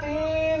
3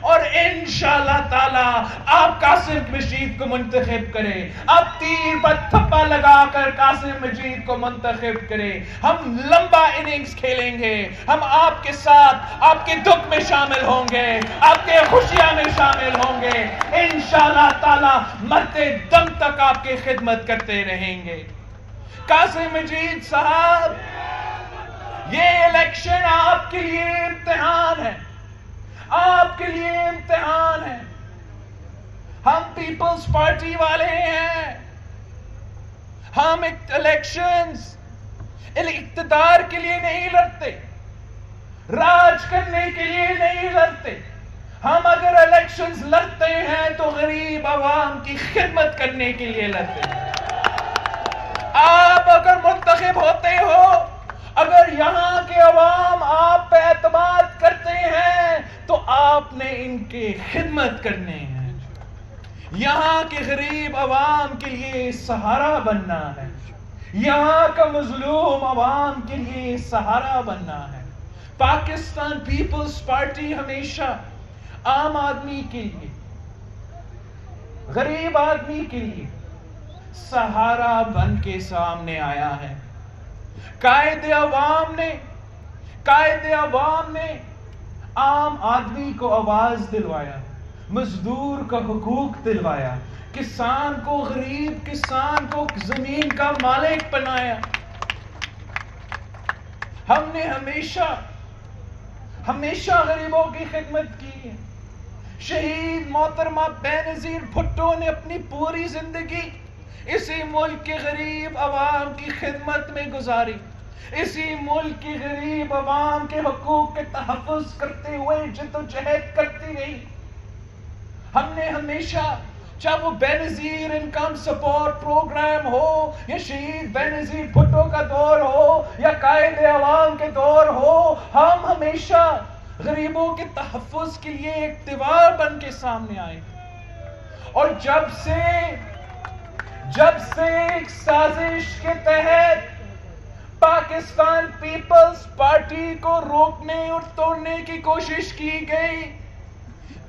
اور انشاءاللہ تعالی آپ قاسم مجید کو منتخب کریں، آپ تیر پر تھپا لگا کر قاسم مجید کو منتخب کریں، ہم لمبا اننگز کھیلیں گے، ہم آپ کے ساتھ آپ کے دکھ میں شامل ہوں گے، آپ کے خوشیاں میں شامل ہوں گے، انشاءاللہ تعالی مرتے دم تک آپ کی خدمت کرتے رہیں گے۔ قاسم مجید صاحب، یہ الیکشن آپ کے لیے امتحان ہے، آپ کے لیے امتحان ہے۔ ہم پیپلز پارٹی والے ہیں، ہم الیکشنز اقتدار کے لیے نہیں لڑتے، راج کرنے کے لیے نہیں لڑتے، ہم اگر الیکشنز لڑتے ہیں تو غریب عوام کی خدمت کرنے کے لیے لڑتے ہیں۔ آپ اگر منتخب ہوتے ہو، اگر یہاں کے عوام آپ پہ اعتماد کرتے ہیں تو آپ نے ان کی خدمت کرنے ہیں، یہاں کے غریب عوام کے لیے سہارا بننا ہے، یہاں کا مظلوم عوام کے لیے سہارا بننا ہے۔ پاکستان پیپلز پارٹی ہمیشہ عام آدمی کے لیے، غریب آدمی کے لیے سہارا بن کے سامنے آیا ہے۔ قائد عوام نے عام آدمی کو آواز دلوایا، مزدور کا حقوق دلوایا، کسان کو، غریب کسان کو زمین کا مالک بنایا۔ ہم نے ہمیشہ غریبوں کی خدمت کی ہے۔ شہید محترمہ بینظیر بھٹو نے اپنی پوری زندگی اسی ملک کے غریب عوام کی خدمت میں گزاری، اسی ملک کی غریب عوام کے حقوق کے تحفظ کرتے ہوئے جدوجہد کرتی رہی۔ ہم نے ہمیشہ، چاہے وہ بینظیر انکم سپورٹ پروگرام ہو، یا شہید بینظیر بھٹو کا دور ہو، یا قائد عوام کے دور ہو، ہم ہمیشہ غریبوں کے تحفظ کے لیے ایک دیوار بن کے سامنے آئے۔ اور جب سے ایک سازش کے تحت پاکستان پیپلز پارٹی کو روکنے اور توڑنے کی کوشش کی گئی،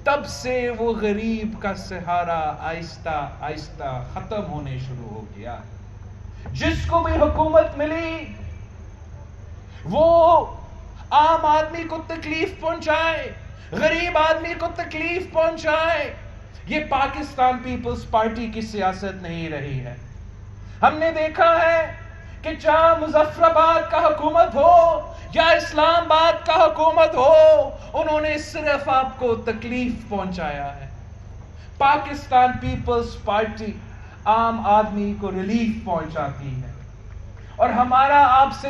تب سے وہ غریب کا سہارا آہستہ آہستہ ختم ہونے شروع ہو گیا۔ جس کو بھی حکومت ملی وہ عام آدمی کو تکلیف پہنچائے، غریب آدمی کو تکلیف پہنچائے۔ یہ پاکستان پیپلز پارٹی کی سیاست نہیں رہی ہے۔ ہم نے دیکھا ہے کہ چاہے مظفر آباد کا حکومت ہو یا اسلام آباد کا حکومت ہو، انہوں نے صرف آپ کو تکلیف پہنچایا ہے۔ پاکستان پیپلز پارٹی عام آدمی کو ریلیف پہنچاتی ہے۔ اور ہمارا آپ سے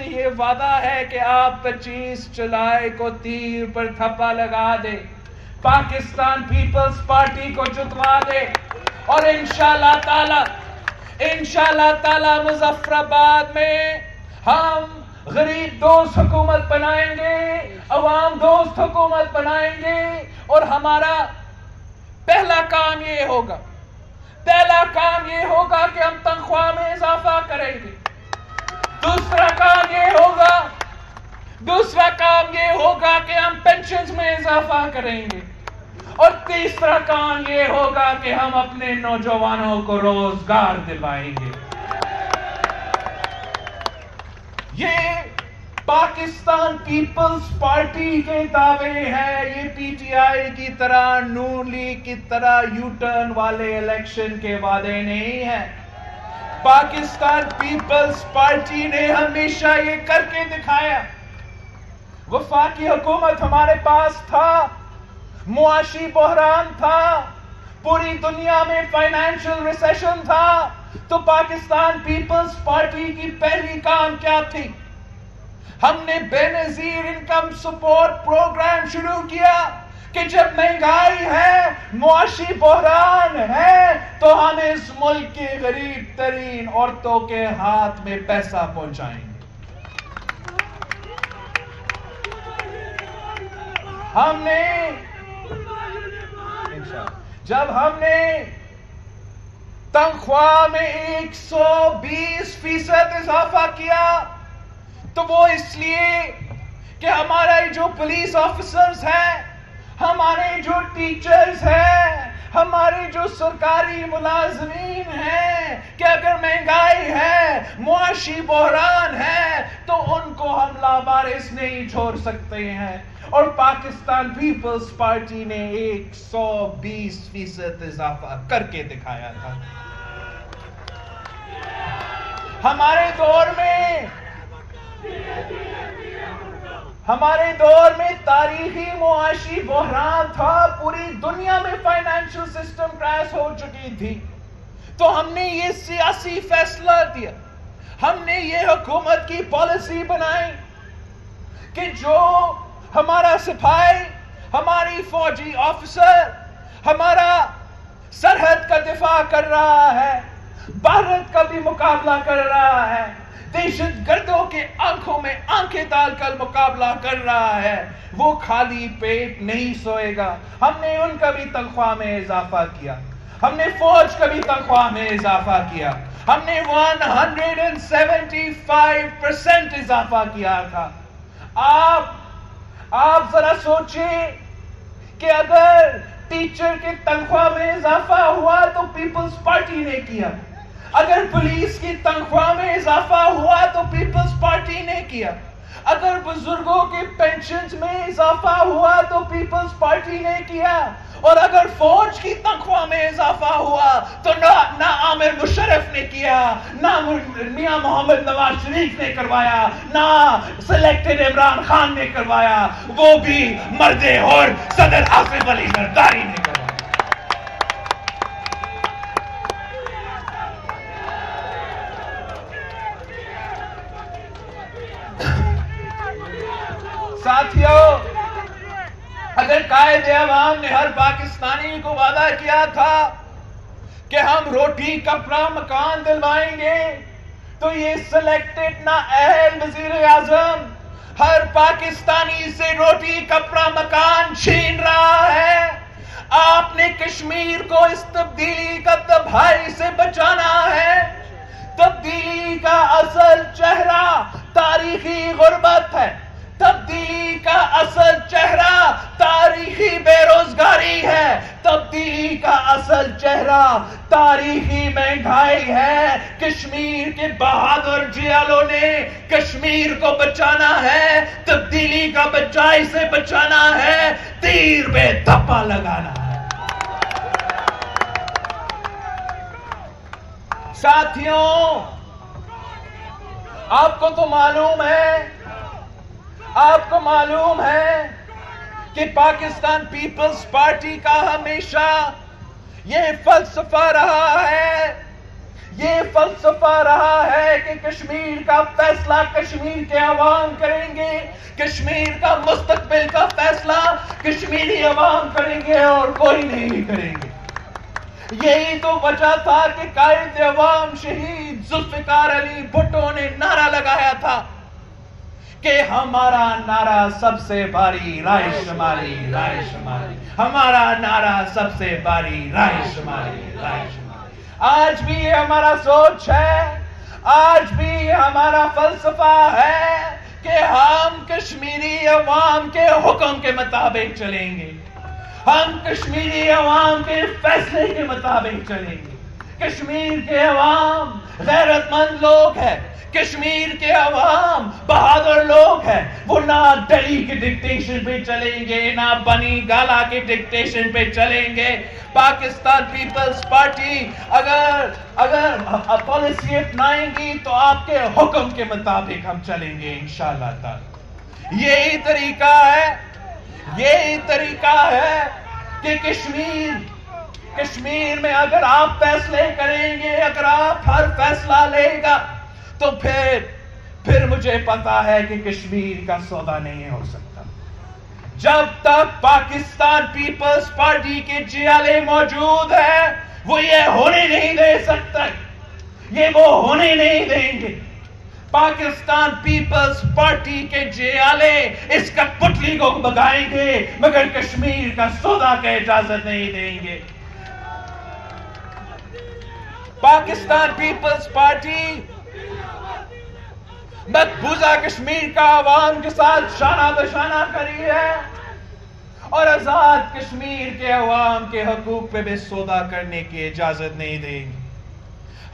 یہ وعدہ ہے کہ آپ 25 جولائی کو تیر پر تھپا لگا دے، پاکستان پیپلز پارٹی کو جتوا دے، اور انشاءاللہ تعالی مظفر آباد میں ہم غریب دوست حکومت بنائیں گے، عوام دوست حکومت بنائیں گے۔ اور ہمارا پہلا کام یہ ہوگا کہ ہم تنخواہ میں اضافہ کریں گے۔ دوسرا کام یہ ہوگا کہ ہم پینشنز میں اضافہ کریں گے، اور تیسرا کام یہ ہوگا کہ ہم اپنے نوجوانوں کو روزگار دلوائیں گے۔ یہ پاکستان پیپلز پارٹی کے دعوے ہیں، یہ پی ٹی آئی کی طرح، نون لیگ کی طرح یو ٹرن والے الیکشن کے وعدے نہیں ہیں۔ پاکستان پیپلز پارٹی نے ہمیشہ یہ کر کے دکھایا۔ وفاقی حکومت ہمارے پاس تھا، معاشی بحران تھا، پوری دنیا میں فائنینشل ریسیشن تھا، تو پاکستان پیپلز پارٹی کی پہلی کام کیا تھی؟ ہم نے بے نظیر انکم سپورٹ پروگرام شروع کیا کہ جب مہنگائی ہے، معاشی بحران ہے، تو ہم اس ملک کی غریب ترین عورتوں کے ہاتھ میں پیسہ پہنچائیں گے۔ جب ہم نے تنخواہ میں 120% اضافہ کیا، تو وہ اس لیے کہ ہمارے جو پولیس آفیسرز ہیں، ہمارے جو ٹیچرز ہیں، ہمارے جو سرکاری ملازمین ہیں، کہ اگر مہنگائی ہے، معاشی بحران ہے، تو ان کو ہم لابارس نہیں چھوڑ سکتے ہیں۔ اور پاکستان پیپلز پارٹی نے 120% اضافہ کر کے دکھایا تھا۔ ہمارے دور میں تاریخی معاشی بحران تھا، پوری دنیا میں فائنینشل سسٹم کریش ہو چکی تھی، تو ہم نے یہ سیاسی فیصلہ دیا، ہم نے یہ حکومت کی پالیسی بنائی کہ جو ہمارا سپاہی، ہماری فوجی آفیسر ہمارا سرحد کا دفاع کر رہا ہے، بھارت کا بھی مقابلہ کر رہا ہے، دہشت گردوں کے آنکھوں میں آنکھیں ڈال کر مقابلہ کر رہا ہے، وہ خالی پیٹ نہیں سوئے گا۔ ہم نے ان کا بھی تنخواہ میں اضافہ کیا، ہم نے فوج کا بھی تنخواہ میں اضافہ کیا، ہم نے 175% اضافہ کیا تھا۔ آپ ذرا سوچیں کہ اگر ٹیچر کے تنخواہ میں اضافہ ہوا تو پیپلز پارٹی نے کیا، اگر پولیس کی تنخواہ میں اضافہ ہوا تو پیپلز پارٹی نے کیا، اگر بزرگوں کے پینشنز میں اضافہ ہوا تو پیپلز پارٹی نے کیا، اور اگر فوج کی تنخواہ میں اضافہ ہوا تو نہ عامر مشرف نے کیا، نہ میاں محمد نواز شریف نے کروایا، نہ سلیکٹڈ عمران خان نے کروایا، وہ بھی مرد اور صدر آصف علی زرداری نے کروایا۔ ساتھیوں، اگر قائد عوام نے ہر پاکستانی کو وعدہ کیا تھا کہ ہم روٹی کپڑا مکان دلوائیں گے، تو یہ سلیکٹڈ نااہل وزیر اعظم ہر پاکستانی سے روٹی کپڑا مکان چھین رہا ہے۔ آپ نے کشمیر کو اس تبدیلی کا تباہی سے بچانا ہے۔ تبدیلی کا اصل چہرہ تاریخی غربت ہے، تبدیلی کا اصل چہرہ تاریخی بے روزگاری ہے، تبدیلی کا اصل چہرہ تاریخی مہنگائی ہے۔ کشمیر کے بہادر جیالوں نے کشمیر کو بچانا ہے، تبدیلی کا بچائی سے بچانا ہے، تیر بے دھپا لگانا ہے۔ ساتھیوں، آپ کو معلوم ہے کہ پاکستان پیپلز پارٹی کا ہمیشہ یہ فلسفہ رہا ہے کہ کشمیر کا فیصلہ کشمیر کے عوام کریں گے، کشمیر کا مستقبل کا فیصلہ کشمیری عوام کریں گے اور کوئی نہیں کریں گے۔ یہی تو وجہ تھا کہ قائد عوام شہید ذوالفقار علی بھٹو نے نعرہ لگایا تھا کہ ہمارا نعرہ سب سے باری رائے شمالی، رائے شمالی، ہمارا نعرہ سب سے باری رائے شمالی، رائے شمالی۔ آج بھی یہ ہمارا سوچ ہے، آج بھی یہ ہمارا فلسفہ ہے کہ ہم کشمیری عوام کے حکم کے مطابق چلیں گے، ہم کشمیری عوام کے فیصلے کے مطابق چلیں گے۔ کشمیر کے عوام غیرت مند لوگ ہیں، کشمیر کے عوام بہادر لوگ ہیں، وہ نہ دہلی کے ڈکٹیشن پہ چلیں گے، نہ بنی گالا کے ڈکٹیشن پہ چلیں گے۔ پاکستان پیپلز پارٹی اگر پالیسی اپنائیں گی تو آپ کے حکم کے مطابق ہم چلیں گے انشاءاللہ تعالی۔ یہی طریقہ ہے کہ کشمیر میں اگر آپ فیصلے کریں گے، اگر آپ ہر فیصلہ لے گا تو پھر مجھے پتا ہے کہ کشمیر کا سودا نہیں ہو سکتا۔ جب تک پاکستان پیپلز پارٹی کے جیالے موجود ہیں، وہ یہ ہونے نہیں دے سکتے، یہ وہ ہونے نہیں دیں گے۔ پاکستان پیپلز پارٹی کے جیالے اس کٹپٹلی کو بگائیں گے مگر کشمیر کا سودا کا اجازت نہیں دیں گے۔ پاکستان پیپلز پارٹی مقبوضہ کشمیر کا عوام کے ساتھ شانہ بشانہ کری ہے اور آزاد کشمیر کے عوام کے حقوق پہ بھی سودا کرنے کی اجازت نہیں دیں گے۔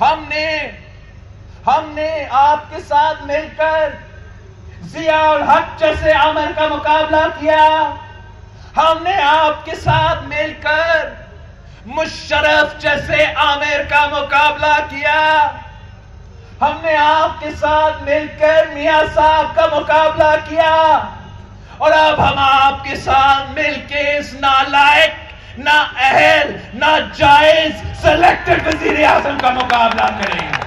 ہم نے آپ کے ساتھ مل کر ضیاء الحق جیسے عامر کا مقابلہ کیا، ہم نے آپ کے ساتھ مل کر مشرف جیسے عامر کا مقابلہ کیا، ہم نے آپ کے ساتھ مل کر میاں صاحب کا مقابلہ کیا، اور اب ہم آپ کے ساتھ مل کے اس نالائق، نااہل، ناجائز سلیکٹڈ وزیر اعظم کا مقابلہ کریں گے۔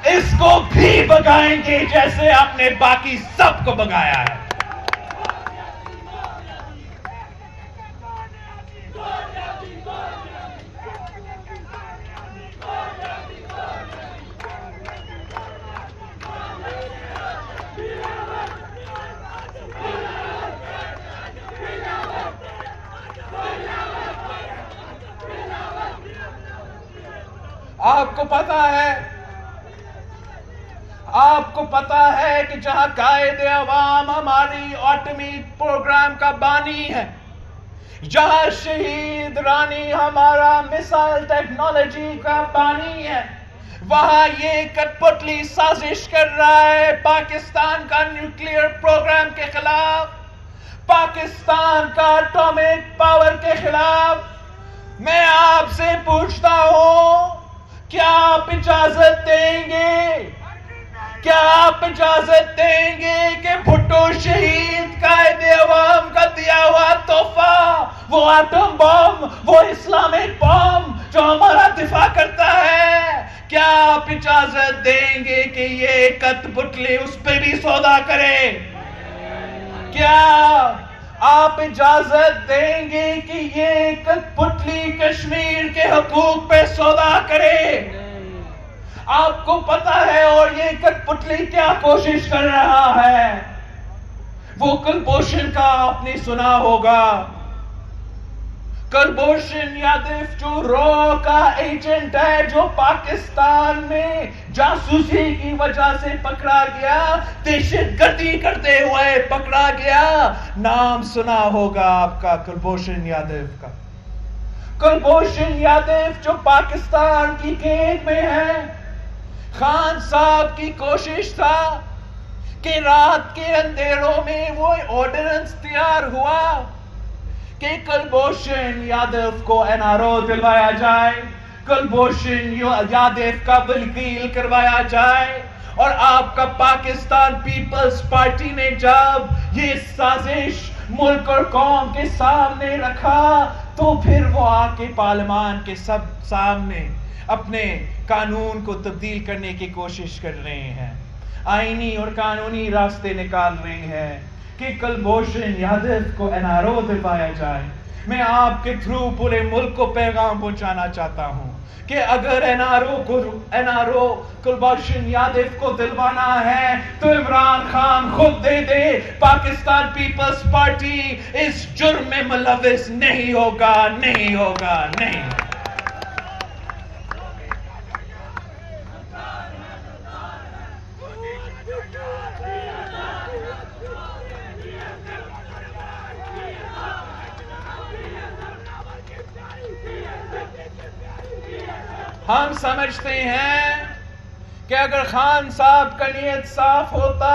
اس کو بھی بگائیں گے جیسے آپ نے باقی سب کو بگایا ہے۔ آپ کو پتا ہے کہ جہاں قائد عوام ہماری ایٹمی پروگرام کا بانی ہے، جہاں شہید رانی ہمارا میزائل ٹیکنالوجی کا بانی ہے، وہاں یہ کٹ پتلی سازش کر رہا ہے پاکستان کا نیوکلیئر پروگرام کے خلاف، پاکستان کا ایٹمک پاور کے خلاف۔ میں آپ سے پوچھتا ہوں، کیا آپ اجازت دیں گے؟ کیا آپ اجازت دیں گے کہ بھٹو شہید قائد عوام کا دیا ہوا تحفہ، وہ ایٹم بم، وہ اسلامک بم جو ہمارا دفاع کرتا ہے، کیا آپ اجازت دیں گے کہ یہ کت پتلی اس پہ بھی سودا کرے؟ کیا آپ اجازت دیں گے کہ یہ کت پتلی کشمیر کے حقوق پہ سودا کرے؟ آپ کو پتا ہے اور یہ کٹ پتلی کیا کوشش کر رہا ہے؟ وہ کلبھوشن کا آپ نے سنا ہوگا، کلبھوشن یادو جو رو کا ایجنٹ ہے، جو پاکستان میں جاسوسی کی وجہ سے پکڑا گیا، دہشت گردی کرتے ہوئے پکڑا گیا۔ نام سنا ہوگا آپ کا کلبھوشن یادو کا۔ کلبھوشن یادو جو پاکستان کی قید میں ہے۔ خان صاحب کی کوشش تھا کہ رات کے اندھیروں میں وہ آرڈیننس تیار ہوا کہ کلبھوشن یادو کو NRO دلوایا جائے، کلبھوشن یادو کا وکیل کروایا جائے، اور آپ کا پاکستان پیپلز پارٹی نے جب یہ سازش ملک اور قوم کے سامنے رکھا تو پھر وہ آ کے پارلیمان کے سب سامنے اپنے قانون کو تبدیل کرنے کی کوشش کر رہے ہیں، آئینی اور قانونی راستے نکال رہے ہیں کہ کلبھوشن یادو کو NRO دلوایا جائے۔ میں آپ کے تھرو پورے ملک کو پیغام پہنچانا چاہتا ہوں کہ اگر NRO کلبھوشن یادو کو دلوانا ہے تو عمران خان خود دے دے، پاکستان پیپلز پارٹی اس جرم میں ملوث نہیں ہوگا، نہیں ہوگا، نہیں۔ ہم سمجھتے ہیں کہ اگر خان صاحب کا نیت صاف ہوتا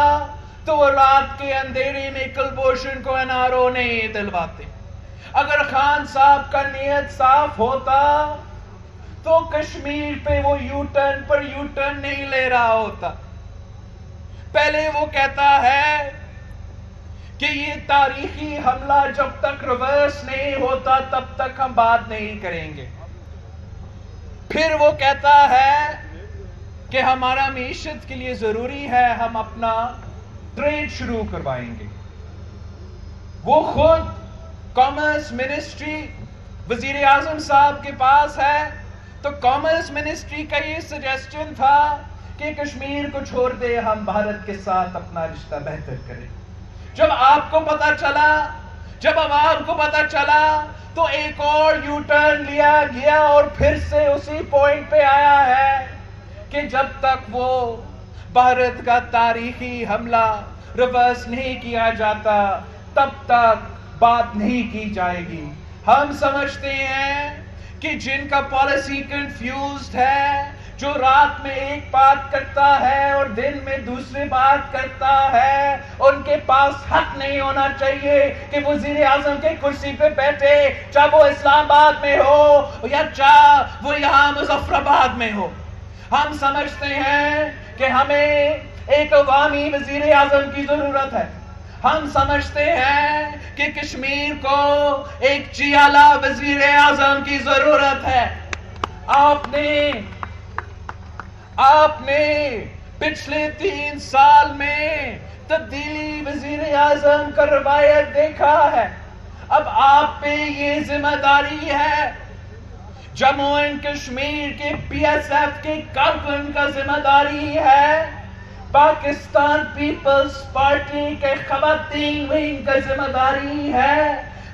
تو وہ رات کے اندھیرے میں کلبھوشن کو NRO نہیں دلواتے۔ اگر خان صاحب کا نیت صاف ہوتا تو کشمیر پہ وہ یو ٹرن نہیں لے رہا ہوتا۔ پہلے وہ کہتا ہے کہ یہ تاریخی حملہ جب تک ریورس نہیں ہوتا تب تک ہم بات نہیں کریں گے۔ پھر وہ کہتا ہے کہ ہمارا معیشت کے لیے ضروری ہے ہم اپنا ٹریڈ شروع کروائیں گے۔ وہ خود کامرس منسٹری وزیر اعظم صاحب کے پاس ہے تو کامرس منسٹری کا یہ سجیسشن تھا کہ کشمیر کو چھوڑ دے، ہم بھارت کے ساتھ اپنا رشتہ بہتر کریں۔ جب آپ کو پتا چلا، جب عوام کو پتا چلا تو ایک اور یو ٹرن لیا گیا اور پھر سے اسی پوائنٹ پہ آیا ہے کہ جب تک وہ بھارت کا تاریخی حملہ ریورس نہیں کیا جاتا تب تک بات نہیں کی جائے گی. ہم سمجھتے ہیں کہ جن کا پالیسی کنفیوزڈ ہے، جو رات میں ایک بات کرتا ہے اور دن میں دوسری بات کرتا ہے، ان کے پاس حق نہیں ہونا چاہیے کہ وزیر اعظم کے کرسی پہ بیٹھے، چاہے وہ اسلام آباد میں ہو یا چاہے وہ یہاں مظفر آباد میں ہو. ہم سمجھتے ہیں کہ ہمیں ایک عوامی وزیر اعظم کی ضرورت ہے. ہم سمجھتے ہیں کہ کشمیر کو ایک چیالہ وزیر اعظم کی ضرورت ہے. آپ نے پچھلے 3 سال میں تبدیلی وزیر اعظم کا روایت دیکھا ہے. اب آپ پہ یہ ذمہ داری ہے. جموں اینڈ کشمیر کے پی ایس ایف کے کارکن کا ذمہ داری ہے. پاکستان پیپلز پارٹی کے خواتین ونگ کا ذمہ داری ہے.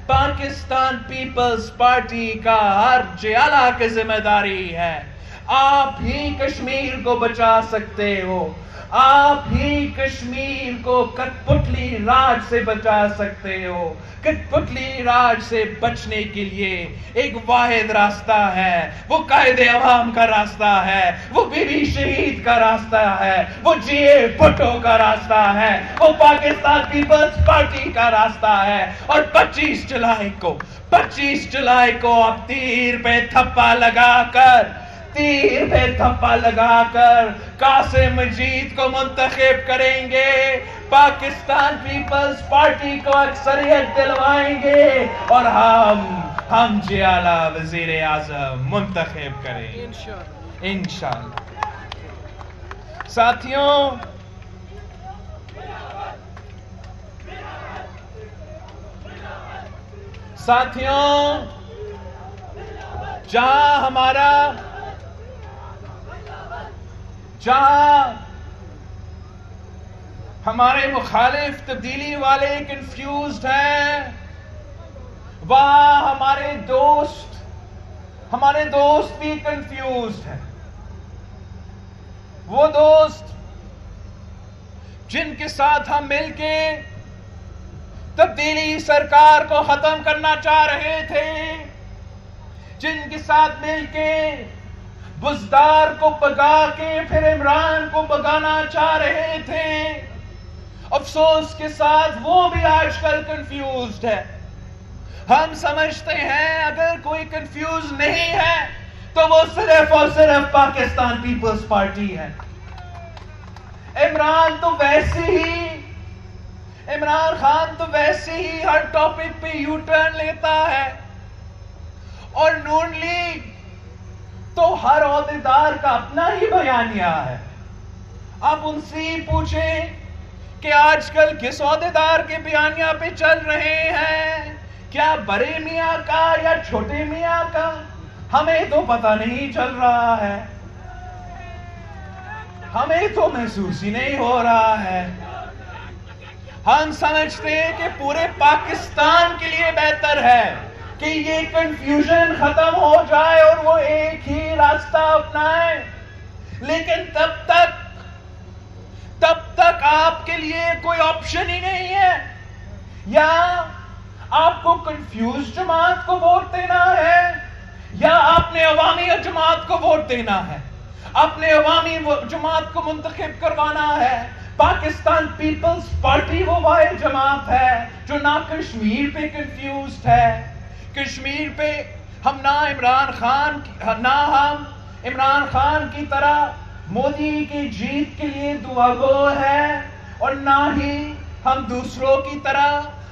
پاکستان پیپلز پارٹی کا ہر جیالہ کی ذمہ داری ہے. آپ ہی کشمیر کو بچا سکتے ہو. آپ ہی کشمیر کو کٹپتلی راج سے بچا سکتے ہو. کٹپتلی راج سے بچنے کے لیے ایک واحد راستہ ہے. وہ قائد عوام کا راستہ ہے. وہ بی بی شہید کا راستہ ہے. وہ جی اے بھٹو کا راستہ ہے. وہ پاکستان پیپلز پارٹی کا راستہ ہے. اور 25 جولائی کو آپ تیر پہ تھپا لگا کر قاسم مجید کو منتخب کریں گے. پاکستان پیپلز پارٹی کو اکثریت دلوائیں گے اور ہم جیالہ وزیر اعظم منتخب کریں گے انشاءاللہ. ساتھیوں جہاں ہمارے مخالف تبدیلی والے کنفیوزڈ ہیں، وہاں ہمارے دوست بھی کنفیوزڈ ہیں. وہ دوست جن کے ساتھ ہم مل کے تبدیلی سرکار کو ختم کرنا چاہ رہے تھے، جن کے ساتھ مل کے بزدار کو بگا کے پھر عمران کو بگانا چاہ رہے تھے، افسوس کے ساتھ وہ بھی آج کل کنفیوزڈ ہے. ہم سمجھتے ہیں اگر کوئی کنفیوز نہیں ہے تو وہ صرف اور صرف پاکستان پیپلز پارٹی ہے. عمران خان تو ویسے ہی ہر ٹاپک پہ یو ٹرن لیتا ہے، اور نون لیگ تو ہر عہدیدار کا اپنا ہی بیانیہ ہے. آپ ان سے ہی پوچھیں کہ آج کل کس عہدیدار کے بیانیہ پہ چل رہے ہیں، کیا بڑے میاں کا یا چھوٹے میاں کا؟ ہمیں تو پتہ نہیں چل رہا ہے. ہمیں تو محسوس ہی نہیں ہو رہا ہے. ہم سمجھتے ہیں کہ پورے پاکستان کے لیے بہتر ہے کہ یہ کنفیوژن ختم ہو جائے اور وہ ایک ہی راستہ اپنائیں. لیکن تب تک آپ کے لیے کوئی آپشن ہی نہیں ہے. یا آپ کو کنفیوز جماعت کو ووٹ دینا ہے، یا آپ نے عوامی جماعت کو ووٹ دینا ہے. آپ نے عوامی جماعت کو منتخب کروانا ہے. پاکستان پیپلز پارٹی وہ واحد جماعت ہے جو نہ کشمیر پہ کنفیوزڈ ہے. کشمیر پہ ہم عمران خان کی طرح مودی کی جیت کے لیے دعا گو ہے، اور نہ ہی ہم دوسروں کی طرح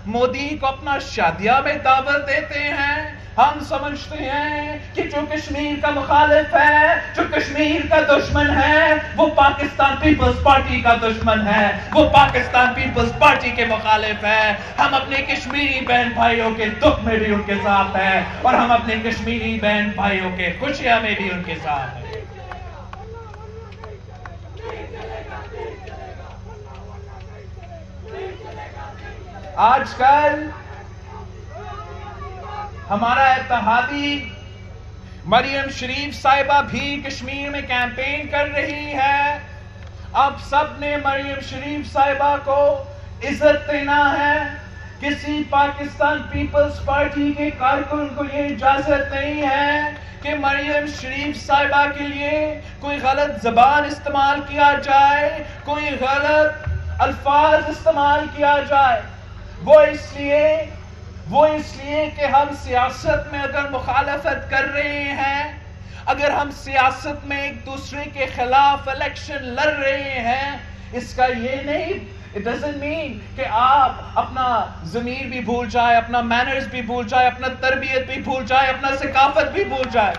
مودی کو اپنا شادیہ میں دعوت دیتے ہیں. ہم سمجھتے ہیں کہ جو کشمیر کا مخالف ہے، جو کشمیر کا دشمن ہے، وہ پاکستان پیپلز پارٹی کا دشمن ہے، وہ پاکستان پیپلز پارٹی کے مخالف ہے. ہم اپنے کشمیری بہن بھائیوں کے دکھ میں بھی ان کے ساتھ ہیں، اور ہم اپنے کشمیری بہن بھائیوں کے خوشیاں میں بھی ان کے ساتھ ہیں. آج کل ہمارا اتحادی مریم شریف صاحبہ بھی کشمیر میں کیمپین کر رہی ہے. آپ سب نے مریم شریف صاحبہ کو عزت دینا ہے. کسی پاکستان پیپلز پارٹی کے کارکن کو یہ اجازت نہیں ہے کہ مریم شریف صاحبہ کے لیے کوئی غلط زبان استعمال کیا جائے، کوئی غلط الفاظ استعمال کیا جائے. وہ اس لیے کہ ہم سیاست میں اگر مخالفت کر رہے ہیں، اگر ہم سیاست میں ایک دوسرے کے خلاف الیکشن لڑ رہے ہیں، اس کا یہ نہیں It doesn't mean کہ آپ اپنا ضمیر بھی بھول جائے، اپنا مینرز بھی بھول جائے، اپنا تربیت بھی بھول جائے، اپنا ثقافت بھی بھول جائے.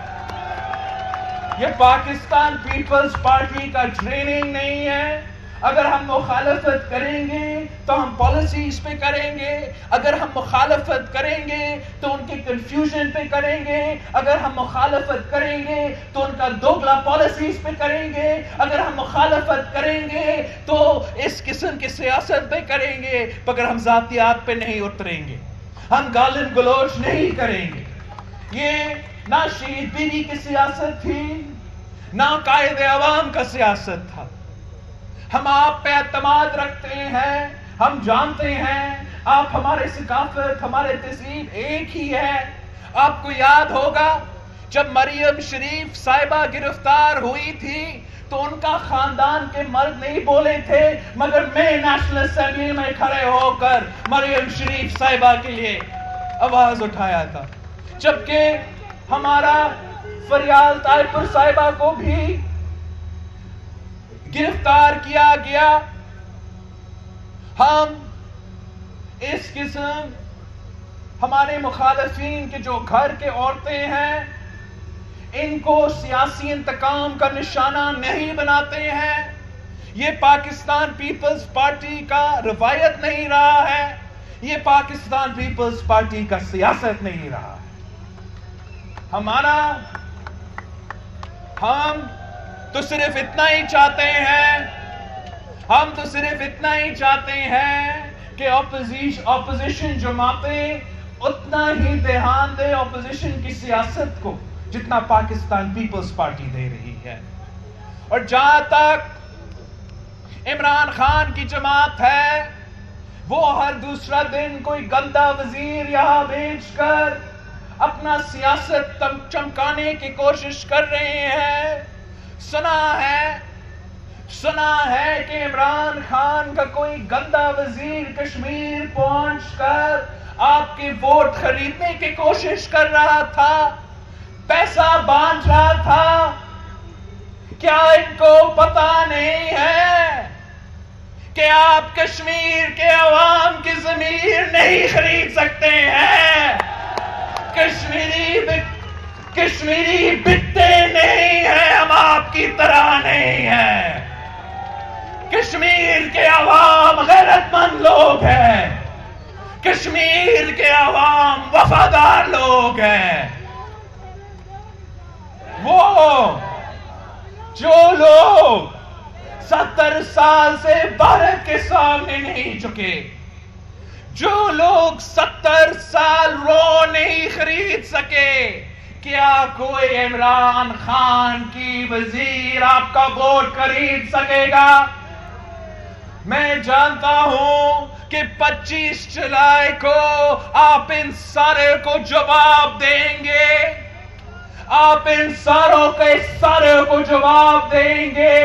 یہ پاکستان پیپلز پارٹی کا ٹریننگ نہیں ہے. اگر ہم مخالفت کریں گے تو ہم پالیسیز پہ کریں گے، اگر ہم مخالفت کریں گے تو ان کے کنفیوژن پہ کریں گے، اگر ہم مخالفت کریں گے تو ان کا دوگلا پالیسیز پہ کریں گے، اگر ہم مخالفت کریں گے تو اس قسم کی سیاست پہ کریں گے، مگر ہم ذاتیات پہ نہیں اتریں گے، ہم گالن گلوچ نہیں کریں گے. یہ نہ شہید بیوی کی سیاست تھی، نہ قائد عوام کا سیاست تھا. ہم آپ پہ اعتماد رکھتے ہیں، ہم جانتے ہیں آپ ہمارے ثقافت، ہمارے تہذیب ایک ہی ہے. آپ کو یاد ہوگا جب مریم شریف صاحبہ گرفتار ہوئی تھی تو ان کا خاندان کے مرد نہیں بولے تھے، مگر میں نیشنل اسمبلی میں کھڑے ہو کر مریم شریف صاحبہ کے لیے آواز اٹھایا تھا. جبکہ ہمارا فریال طاہر صاحبہ کو بھی گرفتار کیا گیا. ہم اس قسم ہمارے مخالفین کے جو گھر کے عورتیں ہیں ان کو سیاسی انتقام کا نشانہ نہیں بناتے ہیں. یہ پاکستان پیپلز پارٹی کا روایت نہیں رہا ہے، یہ پاکستان پیپلز پارٹی کا سیاست نہیں رہا ہے. ہم تو صرف اتنا ہی چاہتے ہیں کہ اپوزیشن جماعتیں اتنا ہی دھیان دے اپوزیشن کی سیاست کو جتنا پاکستان پیپلز پارٹی دے رہی ہے. اور جہاں تک عمران خان کی جماعت ہے، وہ ہر دوسرا دن کوئی گندا وزیر یہاں بھیج کر اپنا سیاست چمکانے کی کوشش کر رہے ہیں. سنا ہے کہ عمران خان کا کوئی گندا وزیر کشمیر پہنچ کر آپ کے ووٹ خریدنے کی کوشش کر رہا تھا، پیسہ بانٹ رہا تھا. کیا ان کو پتا نہیں ہے کہ آپ کشمیر کے عوام کی ضمیر نہیں خرید سکتے ہیں؟ کشمیری بکتے نہیں ہیں، ہم آپ کی طرح نہیں ہیں. کشمیر کے عوام غیرت مند لوگ ہیں، کشمیر کے عوام وفادار لوگ ہیں. وہ جو لوگ 70 سال سے بھارت کے سامنے نہیں جھکے، جو لوگ 70 سال نہیں خرید سکے، کیا کوئی عمران خان کی وزیر آپ کا ووٹ خرید سکے گا؟ میں جانتا ہوں کہ 25 جولائی کو آپ ان سارے کو جواب دیں گے، آپ ان سارے کو جواب دیں گے.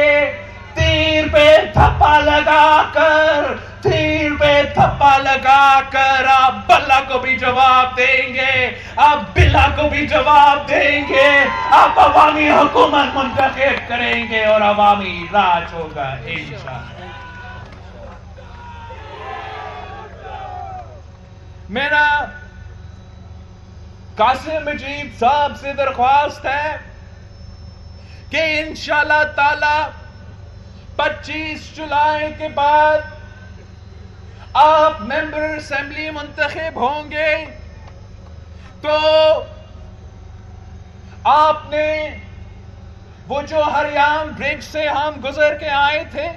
تیر پہ تھپا لگا کر آپ بلّا کو بھی جواب دیں گے، آپ بلا کو بھی جواب دیں گے. آپ عوامی حکومت منتخب کریں گے اور عوامی راج ہوگا انشاءاللہ. میرا قاسم مجید صاحب سے درخواست ہے کہ انشاءاللہ تعالی 25 جولائی کے بعد آپ ممبر اسمبلی منتخب ہوں گے تو آپ نے وہ جو ہریام برج سے ہم گزر کے آئے تھے،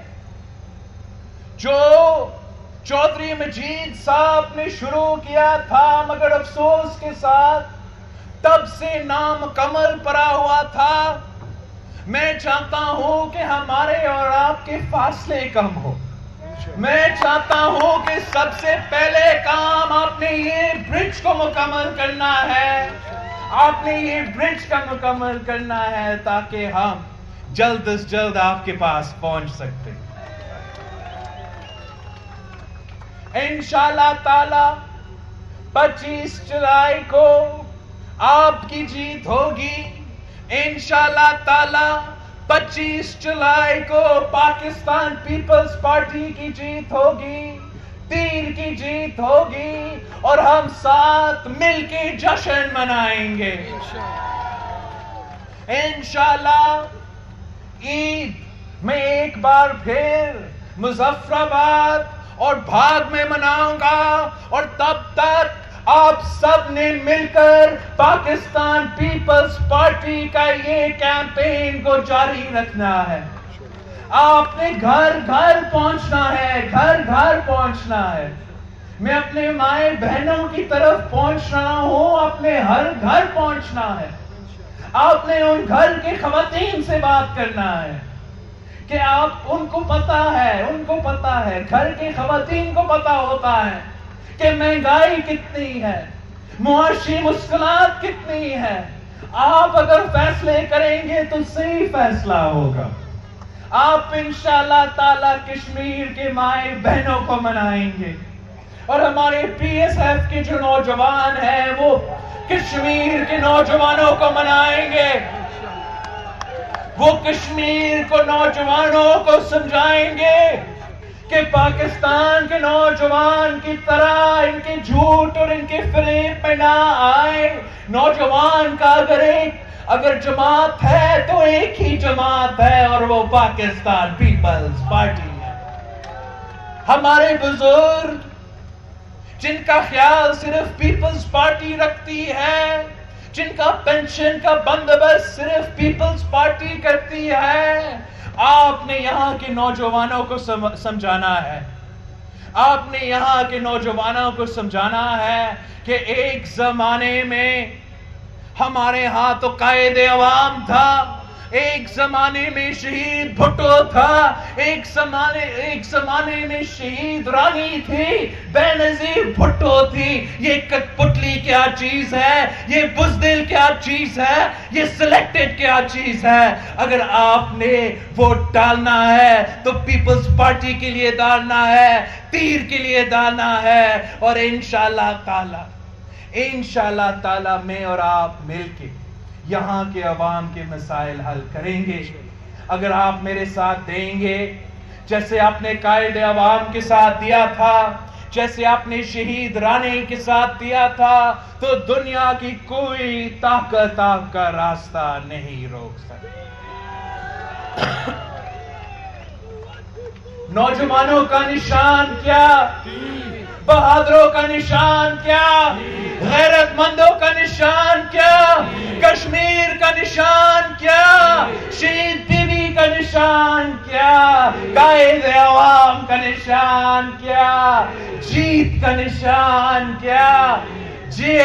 جو چودھری مجید صاحب نے شروع کیا تھا، مگر افسوس کے ساتھ تب سے نامکمل پڑا ہوا تھا. میں چاہتا ہوں کہ ہمارے اور آپ کے فاصلے کم ہو. میں چاہتا ہوں کہ سب سے پہلے کام آپ نے یہ برج کو مکمل کرنا ہے. آپ نے یہ برج کا مکمل کرنا ہے تاکہ ہم جلد از جلد آپ کے پاس پہنچ سکتے. انشاءاللہ تعالی 25 جولائی کو آپ کی جیت ہوگی. انشاءاللہ تعالی 25 جولائی کو پاکستان پیپلز پارٹی کی جیت ہوگی, تیر کی جیت ہوگی, اور ہم ساتھ مل کے جشن منائیں گے. انشاءاللہ عید میں ایک بار پھر مظفر آباد اور بھاگ میں مناؤں گا, اور تب تک آپ سب نے مل کر پاکستان پیپلز پارٹی کا یہ کیمپین کو جاری رکھنا ہے. آپ نے گھر گھر پہنچنا ہے, گھر گھر پہنچنا ہے. میں اپنے مائیں بہنوں کی طرف پہنچ رہا ہوں, اپنے ہر گھر پہنچنا ہے. آپ نے ان گھر کے خواتین سے بات کرنا ہے کہ آپ ان کو پتا ہے, گھر کے خواتین کو پتا ہوتا ہے کہ مہنگائی کتنی ہے, معاشی مشکلات کتنی ہے. آپ اگر فیصلے کریں گے تو صحیح فیصلہ ہوگا. آپ انشاءاللہ تعالی کشمیر کے مائیں بہنوں کو منائیں گے, اور ہمارے پی ایس ایف کے جو نوجوان ہیں وہ کشمیر کے نوجوانوں کو منائیں گے. وہ کشمیر کو نوجوانوں کو سمجھائیں گے کہ پاکستان کے نوجوان کی طرح ان کے جھوٹ اور ان کے فریب میں نہ آئے. نوجوان کا اگر جماعت ہے تو ایک ہی جماعت ہے, اور وہ پاکستان پیپلز پارٹی ہے. ہمارے بزرگ جن کا خیال صرف پیپلز پارٹی رکھتی ہے, جن کا پینشن کا بندوبست صرف پیپلز پارٹی کرتی ہے, آپ نے یہاں کے نوجوانوں کو سمجھانا ہے. آپ نے یہاں کے نوجوانوں کو سمجھانا ہے کہ ایک زمانے میں ہمارے ہاں تو قائد عوام تھا, ایک زمانے میں شہید بھٹو تھا, ایک زمانے میں شہید رانی تھی, بے نظیر بھٹو تھی. یہ کٹ پتلی کیا چیز ہے, یہ بزدل کیا چیز ہے, یہ سلیکٹڈ کیا چیز ہے. اگر آپ نے ووٹ ڈالنا ہے تو پیپلز پارٹی کے لیے ڈالنا ہے, تیر کے لیے ڈالنا ہے, اور انشاءاللہ تعالی میں اور آپ مل کے یہاں کے عوام کے مسائل حل کریں گے. اگر آپ میرے ساتھ دیں گے, جیسے آپ نے قائد عوام کے ساتھ دیا تھا, جیسے آپ نے شہید رانی کے ساتھ دیا تھا, تو دنیا کی کوئی طاقت آپ کا راستہ نہیں روک سکتی. نوجوانوں کا نشان کیا, بہادروں کا نشان کیا, غیرت مندوں کا نشان کیا, کشمیر کا نشان کیا, شہید بیوی کا نشان کیا, قائد عوام کا نشان کیا, جیت کا نشان کیا. جی